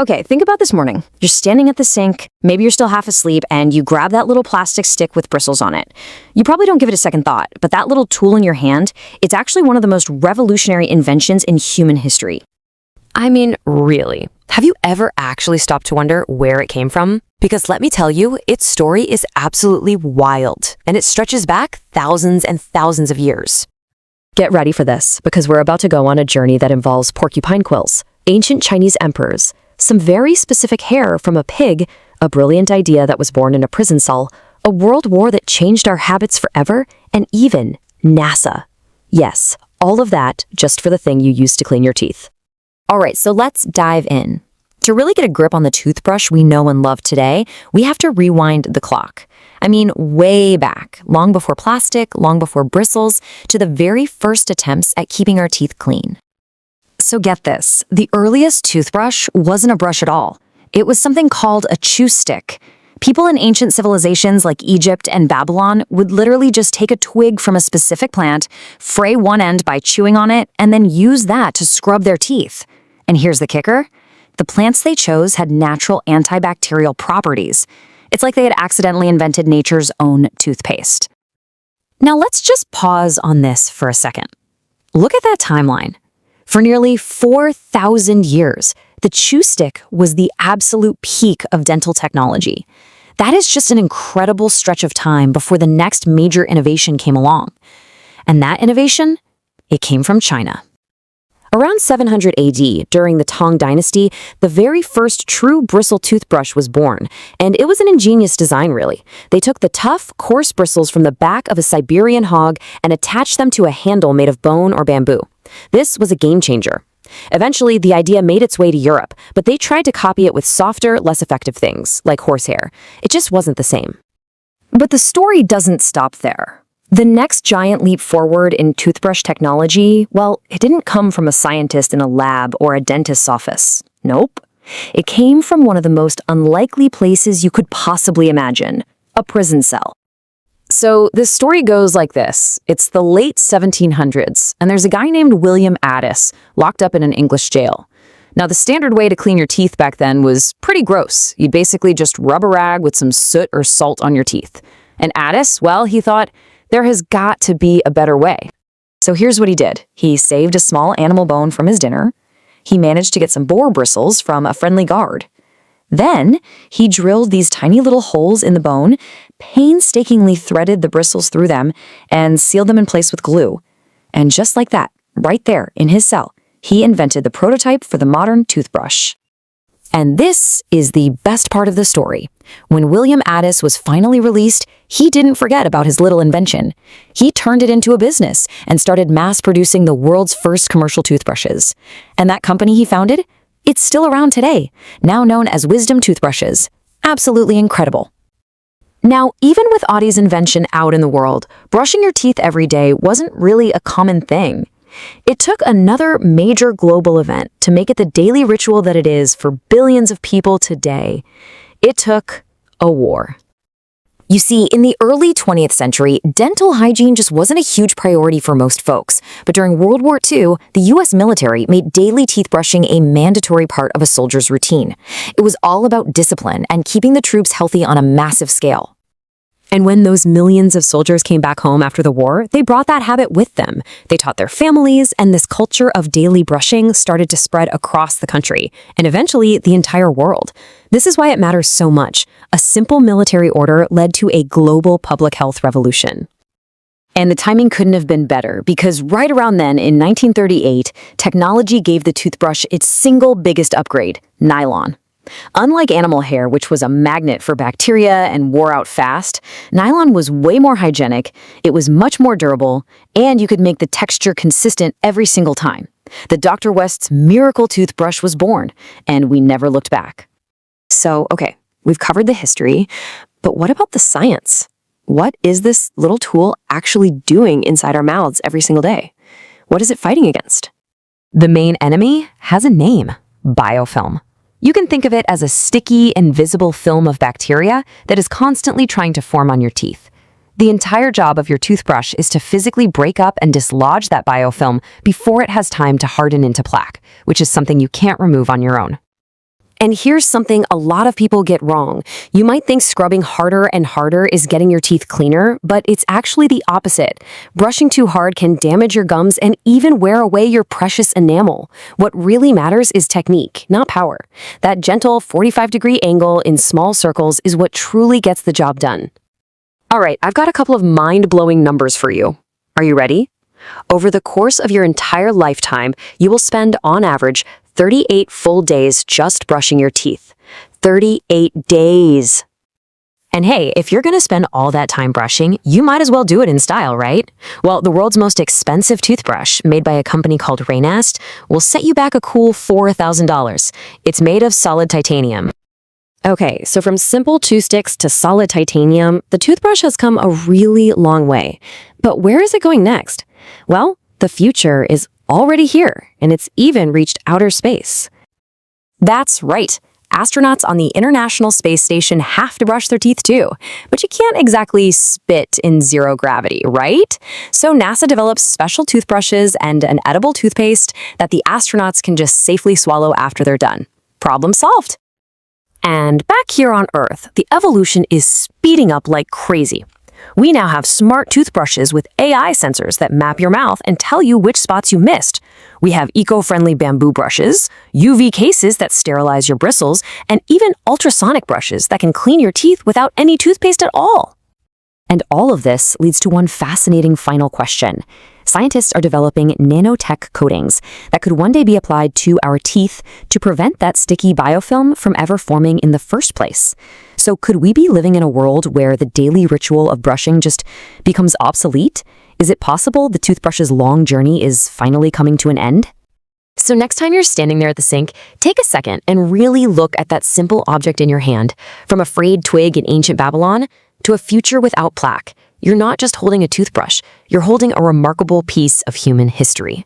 Okay, think about this morning. You're standing at the sink, maybe you're still half asleep, and you grab that little plastic stick with bristles on it. You probably don't give it a second thought, but that little tool in your hand, it's actually one of the most revolutionary inventions in human history. I mean, really. Have you ever actually stopped to wonder where it came from? Because let me tell you, its story is absolutely wild, and it stretches back thousands and thousands of years. Get ready for this, because we're about to go on a journey that involves porcupine quills, ancient Chinese emperors, some very specific hair from a pig, a brilliant idea that was born in a prison cell, a world war that changed our habits forever, and even NASA. Yes, all of that just for the thing you use to clean your teeth. All right, so let's dive in. To really get a grip on the toothbrush we know and love today, we have to rewind the clock. I mean, way back, long before plastic, long before bristles, to the very first attempts at keeping our teeth clean. So get this, the earliest toothbrush wasn't a brush at all. It was something called a chew stick. People in ancient civilizations like Egypt and Babylon would literally just take a twig from a specific plant, fray one end by chewing on it, and then use that to scrub their teeth. And here's the kicker. The plants they chose had natural antibacterial properties. It's like they had accidentally invented nature's own toothpaste. Now let's just pause on this for a second. Look at that timeline. For nearly 4,000 years, the chew stick was the absolute peak of dental technology. That is just an incredible stretch of time before the next major innovation came along. And that innovation? It came from China. Around 700 AD, during the Tang Dynasty, the very first true bristle toothbrush was born, and it was an ingenious design, really. They took the tough, coarse bristles from the back of a Siberian hog and attached them to a handle made of bone or bamboo. This was a game changer. Eventually, the idea made its way to Europe, but they tried to copy it with softer, less effective things, like horsehair. It just wasn't the same. But the story doesn't stop there. The next giant leap forward in toothbrush technology, well, it didn't come from a scientist in a lab or a dentist's office. Nope. It came from one of the most unlikely places you could possibly imagine, a prison cell. So this story goes like this. It's the late 1700s, and there's a guy named William Addis locked up in an English jail. Now, the standard way to clean your teeth back then was pretty gross. You'd basically just rub a rag with some soot or salt on your teeth. And Addis, well, he thought, there has got to be a better way. So here's what he did. He saved a small animal bone from his dinner. He managed to get some boar bristles from a friendly guard. Then he drilled these tiny little holes in the bone, painstakingly threaded the bristles through them, and sealed them in place with glue. And just like that, right there in his cell, he invented the prototype for the modern toothbrush. And this is the best part of the story. When William Addis was finally released, he didn't forget about his little invention. He turned it into a business and started mass-producing the world's first commercial toothbrushes. And that company he founded? It's still around today, now known as Wisdom Toothbrushes. Absolutely incredible. Now, even with Addis's invention out in the world, brushing your teeth every day wasn't really a common thing. It took another major global event to make it the daily ritual that it is for billions of people today. It took a war. You see, in the early 20th century, dental hygiene just wasn't a huge priority for most folks. But during World War II, the U.S. military made daily teeth brushing a mandatory part of a soldier's routine. It was all about discipline and keeping the troops healthy on a massive scale. And when those millions of soldiers came back home after the war, they brought that habit with them. They taught their families, and this culture of daily brushing started to spread across the country, and eventually the entire world. This is why it matters so much. A simple military order led to a global public health revolution. And the timing couldn't have been better, because right around then, in 1938, technology gave the toothbrush its single biggest upgrade, nylon. Unlike animal hair, which was a magnet for bacteria and wore out fast, nylon was way more hygienic, it was much more durable, and you could make the texture consistent every single time. The Dr. West's miracle toothbrush was born, and we never looked back. So, okay, we've covered the history, but what about the science? What is this little tool actually doing inside our mouths every single day? What is it fighting against? The main enemy has a name: biofilm. You can think of it as a sticky, invisible film of bacteria that is constantly trying to form on your teeth. The entire job of your toothbrush is to physically break up and dislodge that biofilm before it has time to harden into plaque, which is something you can't remove on your own. And here's something a lot of people get wrong. You might think scrubbing harder and harder is getting your teeth cleaner, but it's actually the opposite. Brushing too hard can damage your gums and even wear away your precious enamel. What really matters is technique, not power. That gentle 45-degree angle in small circles is what truly gets the job done. All right, I've got a couple of mind-blowing numbers for you. Are you ready? Over the course of your entire lifetime, you will spend, on average, 38 full days just brushing your teeth. 38 days! And hey, if you're going to spend all that time brushing, you might as well do it in style, right? Well, the world's most expensive toothbrush, made by a company called Rainest, will set you back a cool $4,000. It's made of solid titanium. Okay, so from simple two sticks to solid titanium, the toothbrush has come a really long way. But where is it going next? Well, the future is already here, and it's even reached outer space. That's right. Astronauts on the International Space Station have to brush their teeth too, but you can't exactly spit in zero gravity, right? So NASA develops special toothbrushes and an edible toothpaste that the astronauts can just safely swallow after they're done. Problem solved. And back here on Earth, the evolution is speeding up like crazy. We now have smart toothbrushes with AI sensors that map your mouth and tell you which spots you missed. We have eco-friendly bamboo brushes, UV cases that sterilize your bristles, and even ultrasonic brushes that can clean your teeth without any toothpaste at all. And all of this leads to one fascinating final question. Scientists are developing nanotech coatings that could one day be applied to our teeth to prevent that sticky biofilm from ever forming in the first place. So could we be living in a world where the daily ritual of brushing just becomes obsolete? Is it possible the toothbrush's long journey is finally coming to an end? So next time you're standing there at the sink, take a second and really look at that simple object in your hand. From a frayed twig in ancient Babylon to a future without plaque. You're not just holding a toothbrush, you're holding a remarkable piece of human history.